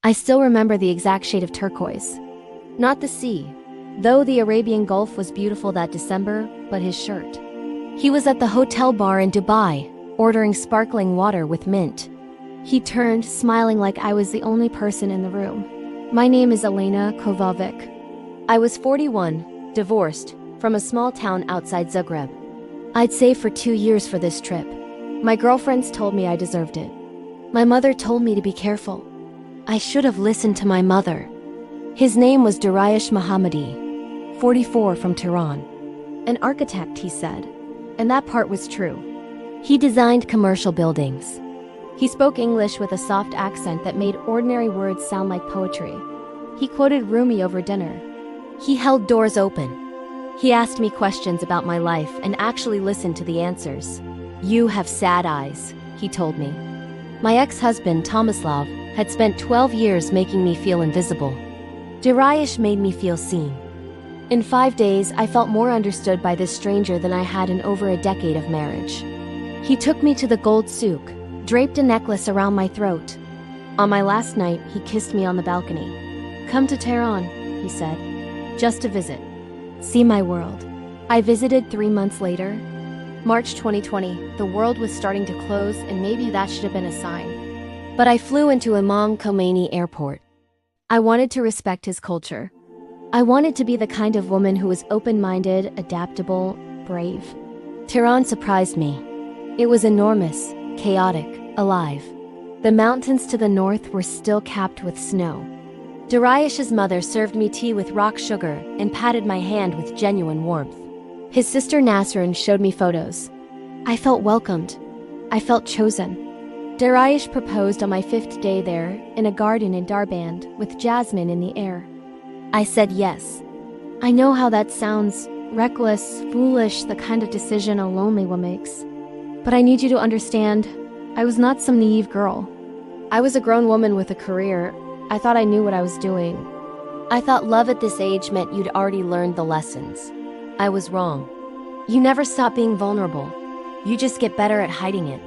I still remember the exact shade of turquoise. Not the sea, though the Arabian Gulf was beautiful that December, but his shirt. He was at the hotel bar in Dubai, ordering sparkling water with mint. He turned, smiling like I was the only person in the room. My name is Elena Kovacic. I was 41, divorced, from a small town outside Zagreb. I'd saved for 2 years for this trip. My girlfriends told me I deserved it. My mother told me to be careful. I should have listened to my mother. His name was Dariush Mohammadi, 44, from Tehran. An architect, he said. And that part was true. He designed commercial buildings. He spoke English with a soft accent that made ordinary words sound like poetry. He quoted Rumi over dinner. He held doors open. He asked me questions about my life and actually listened to the answers. "You have sad eyes," he told me. My ex-husband, Tomislav, had spent 12 years making me feel invisible. Dariush made me feel seen. In 5 days, I felt more understood by this stranger than I had in over a decade of marriage. He took me to the gold souk, draped a necklace around my throat. On my last night, he kissed me on the balcony. "Come to Tehran," he said, "just to visit. See my world." I visited 3 months later. March 2020, the world was starting to close, and maybe that should have been a sign. But I flew into Imam Khomeini Airport. I wanted to respect his culture. I wanted to be the kind of woman who was open-minded, adaptable, brave. Tehran surprised me. It was enormous, chaotic, alive. The mountains to the north were still capped with snow. Dariush's mother served me tea with rock sugar and patted my hand with genuine warmth. His sister Nasrin showed me photos. I felt welcomed. I felt chosen. Dariush proposed on my 5th day there, in a garden in Darband, with jasmine in the air. I said yes. I know how that sounds, reckless, foolish, the kind of decision a lonely one makes. But I need you to understand, I was not some naive girl. I was a grown woman with a career. I thought I knew what I was doing. I thought love at this age meant you'd already learned the lessons. I was wrong. You never stop being vulnerable. You just get better at hiding it.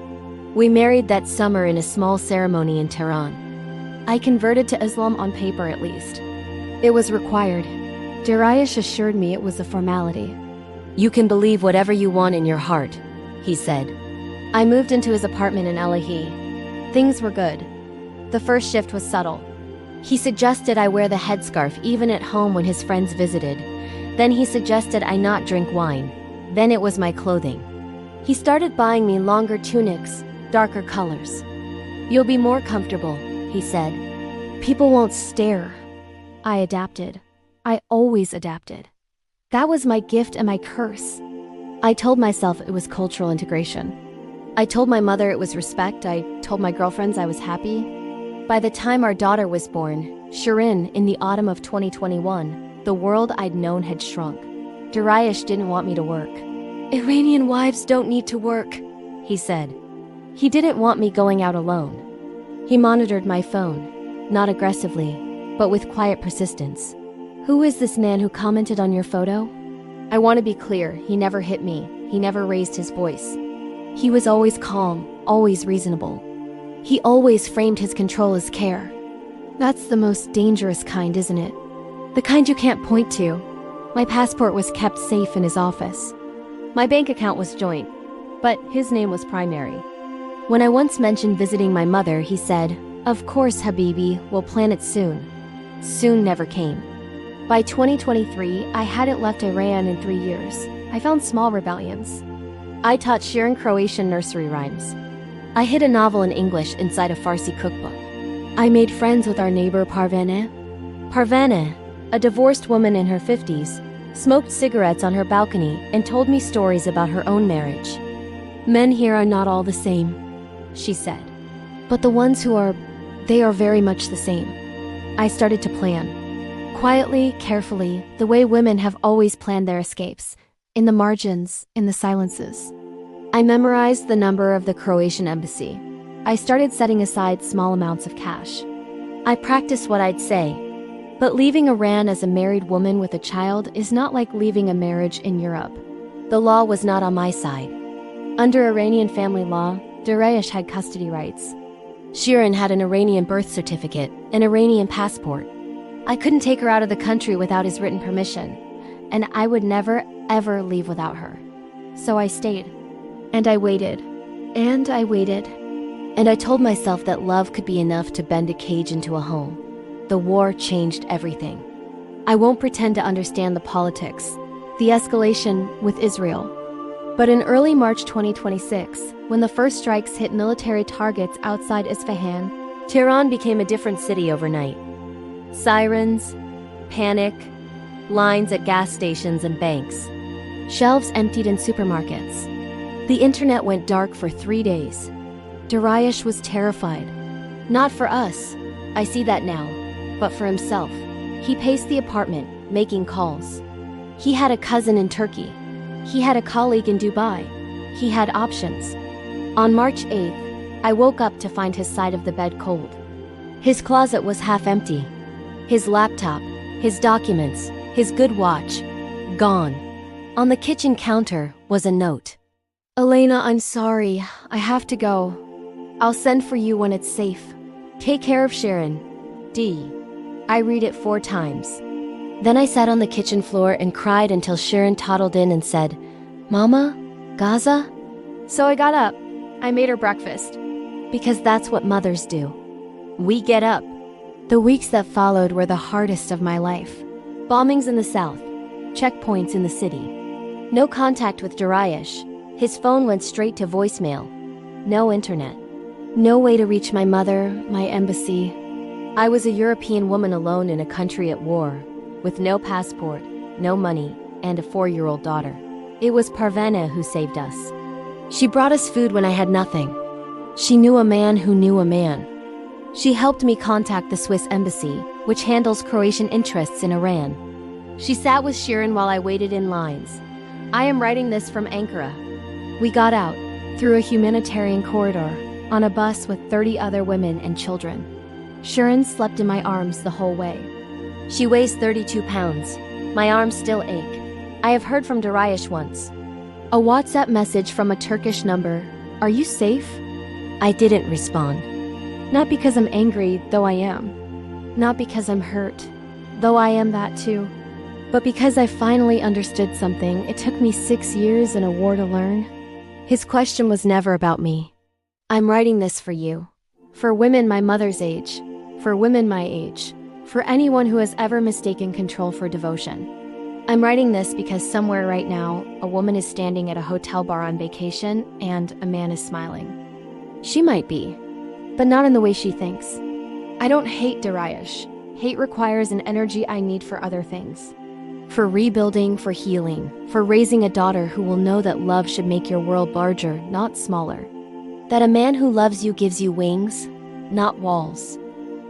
We married that summer in a small ceremony in Tehran. I converted to Islam on paper at least. It was required. Dariush assured me it was a formality. "You can believe whatever you want in your heart," he said. I moved into his apartment in Elahi. Things were good. The first shift was subtle. He suggested I wear the headscarf even at home when his friends visited. Then he suggested I not drink wine. Then it was my clothing. He started buying me longer tunics, darker colors. "You'll be more comfortable," he said. "People won't stare." I adapted. I always adapted. That was my gift and my curse. I told myself it was cultural integration. I told my mother it was respect. I told my girlfriends I was happy. By the time our daughter was born, Shirin, in the autumn of 2021, the world I'd known had shrunk. Dariush didn't want me to work. "Iranian wives don't need to work," he said. He didn't want me going out alone. He monitored my phone, not aggressively, but with quiet persistence. "Who is this man who commented on your photo?" I want to be clear, he never hit me. He never raised his voice. He was always calm, always reasonable. He always framed his control as care. That's the most dangerous kind, isn't it? The kind you can't point to. My passport was kept safe in his office. My bank account was joint, but his name was primary. When I once mentioned visiting my mother, he said, "Of course, Habibi, we'll plan it soon." Soon never came. By 2023, I hadn't left Iran in 3 years. I found small rebellions. I taught Shirin Croatian nursery rhymes. I hid a novel in English inside a Farsi cookbook. I made friends with our neighbor Parvana. Parvana, a divorced woman in her 50s, smoked cigarettes on her balcony and told me stories about her own marriage. "Men here are not all the same," she said. "But the ones who are, they are very much the same." I started to plan. Quietly, carefully, the way women have always planned their escapes. In the margins, in the silences. I memorized the number of the Croatian embassy. I started setting aside small amounts of cash. I practiced what I'd say. But leaving Iran as a married woman with a child is not like leaving a marriage in Europe. The law was not on my side. Under Iranian family law, Dariush had custody rights. Shirin had an Iranian birth certificate, an Iranian passport. I couldn't take her out of the country without his written permission, and I would never, ever leave without her. So I stayed. And I waited. And I waited. And I told myself that love could be enough to bend a cage into a home. The war changed everything. I won't pretend to understand the politics, the escalation with Israel. But in early March 2026, when the first strikes hit military targets outside Isfahan, Tehran became a different city overnight. Sirens, panic, lines at gas stations and banks. Shelves emptied in supermarkets. The internet went dark for 3 days. Dariush was terrified. Not for us, I see that now, but for himself. He paced the apartment, making calls. He had a cousin in Turkey. He had a colleague in Dubai. He had options. On March 8th, I woke up to find his side of the bed cold. His closet was half empty. His laptop, his documents, his good watch, gone. On the kitchen counter was a note. Elena, I'm sorry. I have to go. I'll send for you when it's safe. Take care of Shirin. D. I read it 4 times. Then I sat on the kitchen floor and cried until Shirin toddled in and said, Mama? Gaza? So I got up. I made her breakfast. Because that's what mothers do. We get up. The weeks that followed were the hardest of my life. Bombings in the south. Checkpoints in the city. No contact with Dariush. His phone went straight to voicemail. No internet. No way to reach my mother, my embassy. I was a European woman alone in a country at war, with no passport, no money, and a 4-year-old daughter. It was Parvena who saved us. She brought us food when I had nothing. She knew a man who knew a man. She helped me contact the Swiss embassy, which handles Croatian interests in Iran. She sat with Shirin while I waited in lines. I am writing this from Ankara. We got out, through a humanitarian corridor, on a bus with 30 other women and children. Shirin slept in my arms the whole way. She weighs 32 pounds. My arms still ache. I have heard from Dariush once. A WhatsApp message from a Turkish number. Are you safe? I didn't respond. Not because I'm angry, though I am. Not because I'm hurt, though I am that too. But because I finally understood something it took me 6 years in a war to learn. His question was never about me. I'm writing this for you. For women my mother's age. For women my age. For anyone who has ever mistaken control for devotion. I'm writing this because somewhere right now, a woman is standing at a hotel bar on vacation and a man is smiling. She might be, but not in the way she thinks. I don't hate Dariush. Hate requires an energy I need for other things. For rebuilding, for healing, for raising a daughter who will know that love should make your world larger, not smaller. That a man who loves you gives you wings, not walls.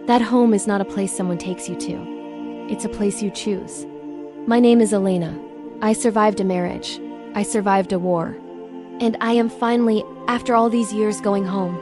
That home is not a place someone takes you to. It's a place you choose. My name is Elena. I survived a marriage. I survived a war. And I am finally, after all these years, going home.